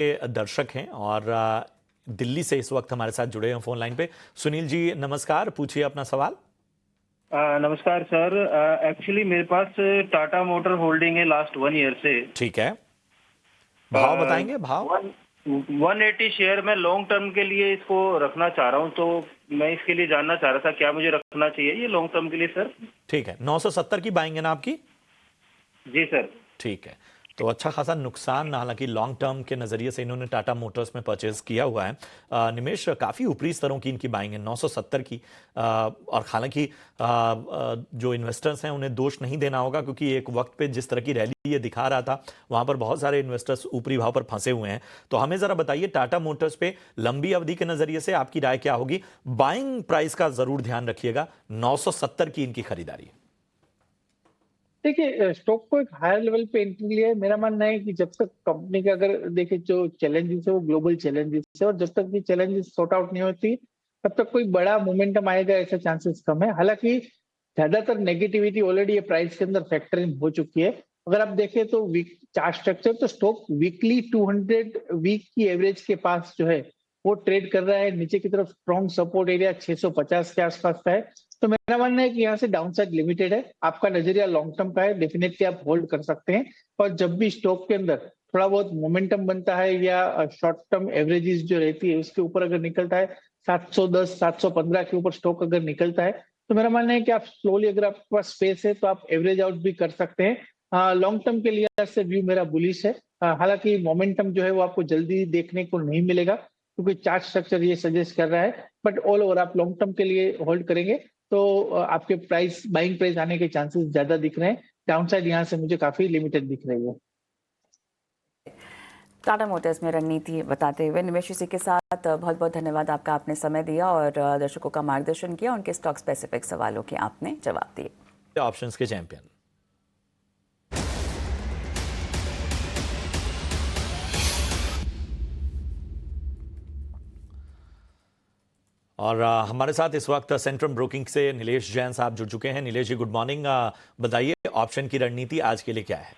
दर्शक हैं और दिल्ली से इस वक्त हमारे साथ जुड़े हैं फोन लाइन पे। सुनील जी नमस्कार, पूछिए अपना सवाल। नमस्कार सर। एक्चुअली मेरे पास टाटा मोटर होल्डिंग है लास्ट 1 ईयर से। ठीक है, भाव बताएंगे? भाव 180 शेयर में लॉन्ग टर्म के लिए इसको रखना चाह रहा हूं, तो मैं इसके लिए जानना चाह रहा था क्या मुझे रखना चाहिए ये लॉन्ग टर्म के लिए सर। ठीक है, 970 की बाइंग है ना आपकी? जी सर। ठीक है, तो अच्छा खासा नुकसान हालांकि लॉन्ग टर्म के नज़रिए से इन्होंने टाटा मोटर्स में परचेज किया हुआ है। निमेश, काफ़ी ऊपरी स्तरों की इनकी बाइंग है 970 की। और हालांकि जो इन्वेस्टर्स हैं उन्हें दोष नहीं देना होगा, क्योंकि एक वक्त पे जिस तरह की रैली ये दिखा रहा था वहाँ पर बहुत सारे इन्वेस्टर्स ऊपरी भाव पर फंसे हुए हैं। तो हमें ज़रा बताइए टाटा मोटर्स पे लंबी अवधि के नज़रिए से आपकी राय क्या होगी? बाइंग प्राइस का ज़रूर ध्यान रखिएगा, 970 की इनकी खरीदारी। देखिए, स्टॉक को एक हायर लेवल पे एंट्री लिया है। मेरा मानना है कि जब तक कंपनी का अगर देखिए जो चैलेंजेस है वो ग्लोबल चैलेंजेस है, और जब तक ये चैलेंजेस सॉर्ट आउट नहीं होती तब तक कोई बड़ा मोमेंटम आएगा ऐसे चांसेस कम है। हालांकि ज्यादातर नेगेटिविटी ऑलरेडी ये प्राइस के अंदर फैक्टर इन हो चुकी है। अगर आप देखें तो वीक चार्ट स्ट्रक्चर, तो स्टॉक वीकली 200 वीक की एवरेज के पास जो है वो ट्रेड कर रहा है। नीचे की तरफ स्ट्रॉन्ग सपोर्ट एरिया 650 के आसपास का है। तो मेरा मानना है कि यहाँ से डाउनसाइड लिमिटेड है। आपका नजरिया लॉन्ग टर्म का है, डेफिनेटली आप होल्ड कर सकते हैं। और जब भी स्टॉक के अंदर थोड़ा बहुत मोमेंटम बनता है या शॉर्ट टर्म एवरेजेस जो रहती है उसके ऊपर अगर निकलता है, 710 715 के ऊपर स्टॉक अगर निकलता है, तो मेरा मानना है कि आप स्लोली, अगर आपके पास स्पेस है तो आप एवरेज आउट भी कर सकते हैं। लॉन्ग टर्म के लिए से व्यू मेरा बुलिश है। हालांकि मोमेंटम जो है वो आपको जल्दी देखने को नहीं मिलेगा, क्योंकि चार्ट स्ट्रक्चर ये सजेस्ट कर रहा है। बट ऑल ओवर आप लॉन्ग टर्म के लिए होल्ड करेंगे तो आपके बाइंग प्राइस आने के चांसेस ज्यादा दिख रहे हैं। डाउनसाइड यहाँ से मुझे काफी लिमिटेड दिख रही है। टाटा मोटर्स में रणनीति बताते हुए निमेश इसी के साथ बहुत बहुत धन्यवाद आपका, आपने समय दिया और दर्शकों का मार्गदर्शन किया, उनके स्टॉक स्पेसिफिक सवालों के आपने जवाब दिए। ऑप्शंस के चैंपियन। और हमारे साथ इस वक्त सेंट्रम ब्रोकिंग से नीलेश जैन साहब जुड़ चुके हैं। नीलेश जी गुड मॉर्निंग, बताइए ऑप्शन की रणनीति आज के लिए क्या है?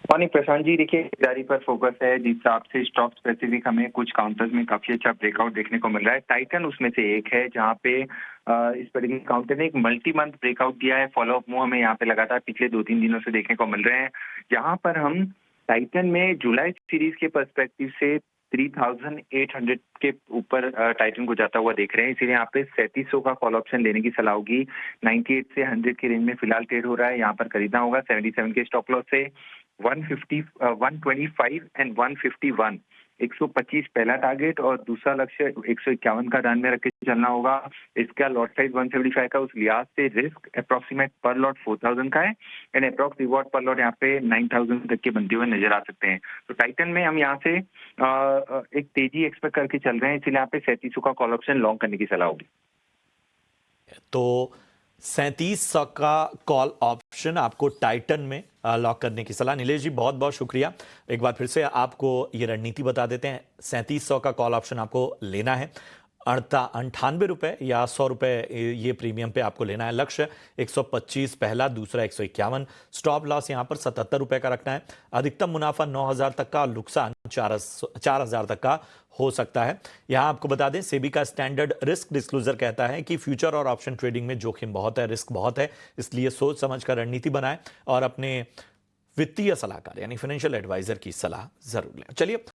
मॉर्निंग प्रशांत जी, देखिए खरीदारी पर फोकस है जिस हिसाब से स्टॉक स्पेसिफिक हमें कुछ काउंटर्स में काफी अच्छा ब्रेकआउट देखने को मिल रहा है। टाइटन उसमें से एक है जहां पे इस पर्टिकुलर काउंटर ने एक मल्टी मंथ ब्रेकआउट दिया है। फॉलो अप मूव हमें यहाँ पे लगातार पिछले 2-3 दिनों से देखने को मिल रहे हैं, जहां पर हम टाइटन में जुलाई सीरीज के पर्सपेक्टिव से 3800 के ऊपर टाइटन को जाता हुआ देख रहे हैं। इसीलिए यहाँ पे 3700 का कॉल ऑप्शन लेने की सलाह होगी। 98 से 100 की रेंज में फिलहाल ट्रेड हो रहा है, यहाँ पर खरीदना होगा। 77 के स्टॉप लॉस से 150, 125 एंड 151, 125 पहला टारगेट और दूसरा लक्ष्य 151 का ध्यान में रख के चलना होगा। इसका लॉट साइज 175 का, उस लिहाज से रिस्क अप्रोक्सीमेट पर लॉट 4000 का है एंड अप्रोक्स रिवॉर्ड पर लॉट यहाँ पे 9000 तक के बनते हुए नजर आ सकते हैं। तो टाइटन में हम यहाँ से एक तेजी एक्सपेक्ट करके चल रहे हैं, इसलिए यहाँ पे 3700 का कॉल ऑप्शन लॉन्ग करने की सलाह होगी। तो 3700 का कॉल ऑप्शन आपको टाइटन में लॉक करने की सलाह। नीलेश जी बहुत बहुत शुक्रिया। एक बार फिर से आपको ये रणनीति बता देते हैं। 3700 का कॉल ऑप्शन आपको लेना है। 98 रुपये या 100 रुपये ये प्रीमियम पे आपको लेना है। लक्ष्य 125 पहला, दूसरा 151। स्टॉप लॉस यहाँ पर 77 रुपये का रखना है। अधिकतम मुनाफा 9000 तक का, नुकसान 4000 तक का हो सकता है। यहाँ आपको बता दें सेबी का स्टैंडर्ड रिस्क डिस्क्लोजर कहता है कि फ्यूचर और ऑप्शन ट्रेडिंग में जोखिम बहुत है, रिस्क बहुत है, इसलिए सोच समझ कर रणनीति बनाएं और अपने वित्तीय सलाहकार यानी फाइनेंशियल एडवाइजर की सलाह जरूर लें। चलिए